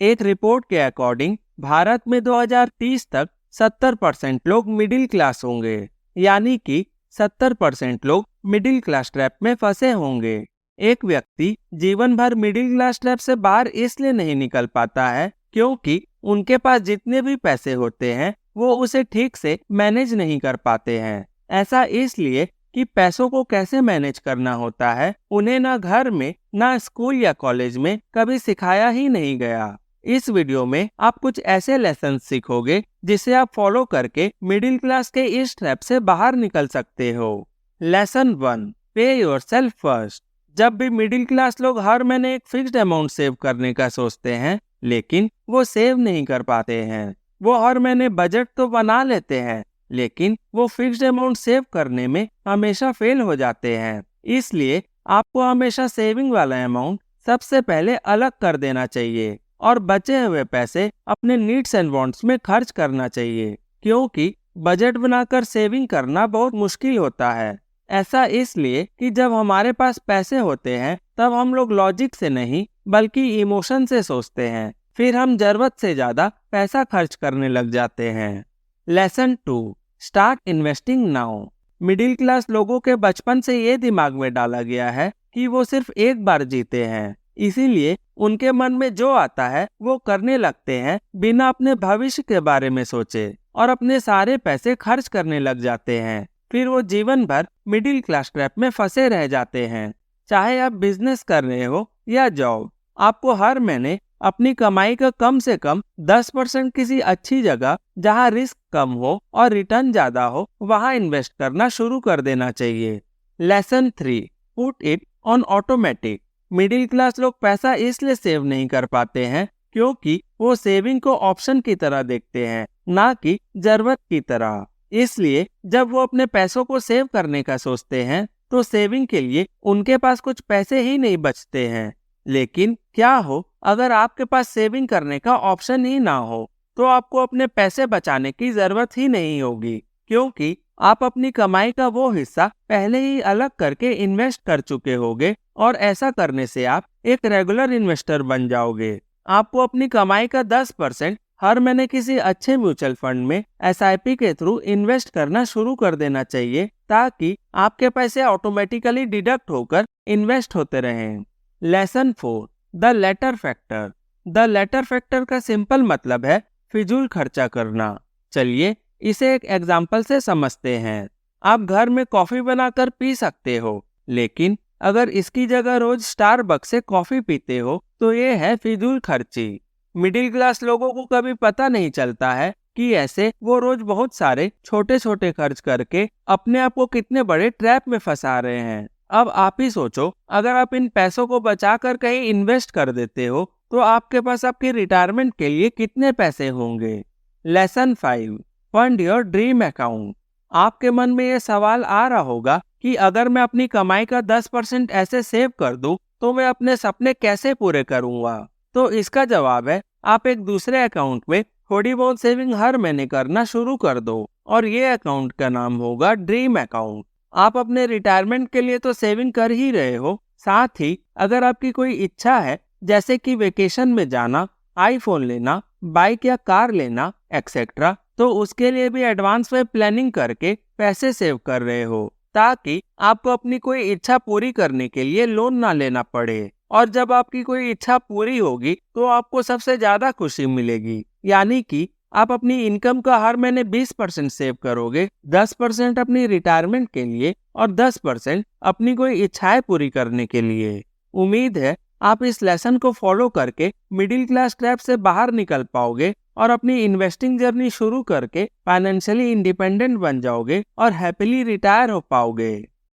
एक रिपोर्ट के अकॉर्डिंग भारत में 2030 तक 70% लोग मिडिल क्लास होंगे, यानी कि 70% लोग मिडिल क्लास ट्रैप में फंसे होंगे। एक व्यक्ति जीवन भर मिडिल क्लास ट्रैप से बाहर इसलिए नहीं निकल पाता है क्योंकि उनके पास जितने भी पैसे होते हैं वो उसे ठीक से मैनेज नहीं कर पाते हैं। ऐसा इसलिए कि पैसों को कैसे मैनेज करना होता है उन्हें ना घर में ना स्कूल या कॉलेज में कभी सिखाया ही नहीं गया। इस वीडियो में आप कुछ ऐसे लेसन सीखोगे जिसे आप फॉलो करके मिडिल क्लास के इस ट्रैप से बाहर निकल सकते हो। लेसन 1, पे योरसेल्फ फर्स्ट। जब भी मिडिल क्लास लोग हर महीने एक फिक्स्ड अमाउंट सेव करने का सोचते हैं लेकिन वो सेव नहीं कर पाते हैं। वो हर महीने बजट तो बना लेते हैं लेकिन वो फिक्स्ड अमाउंट सेव करने में हमेशा फेल हो जाते हैं। इसलिए आपको हमेशा सेविंग वाला अमाउंट सबसे पहले अलग कर देना चाहिए और बचे हुए पैसे अपने नीड्स एंड वांट्स में खर्च करना चाहिए, क्योंकि बजट बनाकर सेविंग करना बहुत मुश्किल होता है। ऐसा इसलिए कि जब हमारे पास पैसे होते हैं तब हम लोग लॉजिक से नहीं बल्कि इमोशन से सोचते हैं, फिर हम जरूरत से ज्यादा पैसा खर्च करने लग जाते हैं। Lesson 2, start investing now. Middle class लोगों के बचपन से ये दिमाग में डाला गया है कि वो सिर्फ एक बार जीते हैं, इसीलिए उनके मन में जो आता है वो करने लगते हैं बिना अपने भविष्य के बारे में सोचे और अपने सारे पैसे खर्च करने लग जाते हैं। फिर वो जीवन भर मिडिल क्लास ट्रैप में फंसे रह जाते हैं। चाहे आप बिजनेस कर रहे हो या जॉब, आपको हर महीने अपनी कमाई का कम से कम 10% किसी अच्छी जगह जहां रिस्क कम हो और रिटर्न ज्यादा हो वहां इन्वेस्ट करना शुरू कर देना चाहिए। Lesson 3, put it on automatic. Middle class लोग पैसा इसलिए सेव नहीं कर पाते हैं क्योंकि वो सेविंग को ऑप्शन की तरह देखते हैं, ना कि जरूरत की तरह। इसलिए जब वो अपने पैसों को सेव करने का सोचते हैं तो सेविंग के लिए उनके पास कुछ पैसे ही नहीं बचते हैं। लेकिन क्या हो अगर आपके पास सेविंग करने का ऑप्शन ही ना हो, तो आपको अपने पैसे बचाने की जरूरत ही नहीं होगी, क्योंकि आप अपनी कमाई का वो हिस्सा पहले ही अलग करके इन्वेस्ट कर चुके होगे और ऐसा करने से आप एक रेगुलर इन्वेस्टर बन जाओगे। आपको अपनी कमाई का 10% हर महीने किसी अच्छे म्यूचुअल फंड में SIP के थ्रू इन्वेस्ट करना शुरू कर देना चाहिए ताकि आपके पैसे ऑटोमेटिकली डिडक्ट होकर इन्वेस्ट होते रहें। Lesson 4, the latte factor. The latte factor का सिंपल मतलब है फिजूल खर्चा करना। चलिए इसे एक एग्जाम्पल से समझते हैं। आप घर में कॉफी बनाकर पी सकते हो, लेकिन अगर इसकी जगह रोज स्टारबक्स से कॉफी पीते हो तो ये है फिजूल खर्ची। मिडिल क्लास लोगों को कभी पता नहीं चलता है कि ऐसे वो रोज बहुत सारे छोटे छोटे खर्च करके अपने आप को कितने बड़े ट्रैप में फंसा रहे हैं। अब आप ही सोचो, अगर आप इन पैसों को बचाकर कहीं इन्वेस्ट कर देते हो तो आपके पास आपकी रिटायरमेंट के लिए कितने पैसे होंगे। Lesson 5, fund your dream account. आपके मन में ये सवाल आ रहा होगा कि अगर मैं अपनी कमाई का 10% ऐसे सेव कर दूं तो मैं अपने सपने कैसे पूरे करूंगा। तो इसका जवाब है, आप एक दूसरे अकाउंट में थोड़ी बहुत सेविंग हर महीने करना शुरू कर दो और ये अकाउंट का नाम होगा ड्रीम अकाउंट। आप अपने रिटायरमेंट के लिए तो सेविंग कर ही रहे हो, साथ ही अगर आपकी कोई इच्छा है जैसे कि वेकेशन में जाना, आईफोन लेना, बाइक या कार लेना एक्सेट्रा, तो उसके लिए भी एडवांस में प्लानिंग करके पैसे सेव कर रहे हो ताकि आपको अपनी कोई इच्छा पूरी करने के लिए लोन ना लेना पड़े। और जब आपकी कोई इच्छा पूरी होगी तो आपको सबसे ज्यादा खुशी मिलेगी, यानी कि आप अपनी इनकम का हर महीने 20% सेव करोगे, 10% अपनी रिटायरमेंट के लिए और 10% अपनी कोई इच्छाएं पूरी करने के लिए। उम्मीद है आप इस लेसन को फॉलो करके मिडिल क्लास ट्रैप से बाहर निकल पाओगे और अपनी इन्वेस्टिंग जर्नी शुरू करके फाइनेंशियली इंडिपेंडेंट बन जाओगे और हैप्पीली रिटायर हो पाओगे।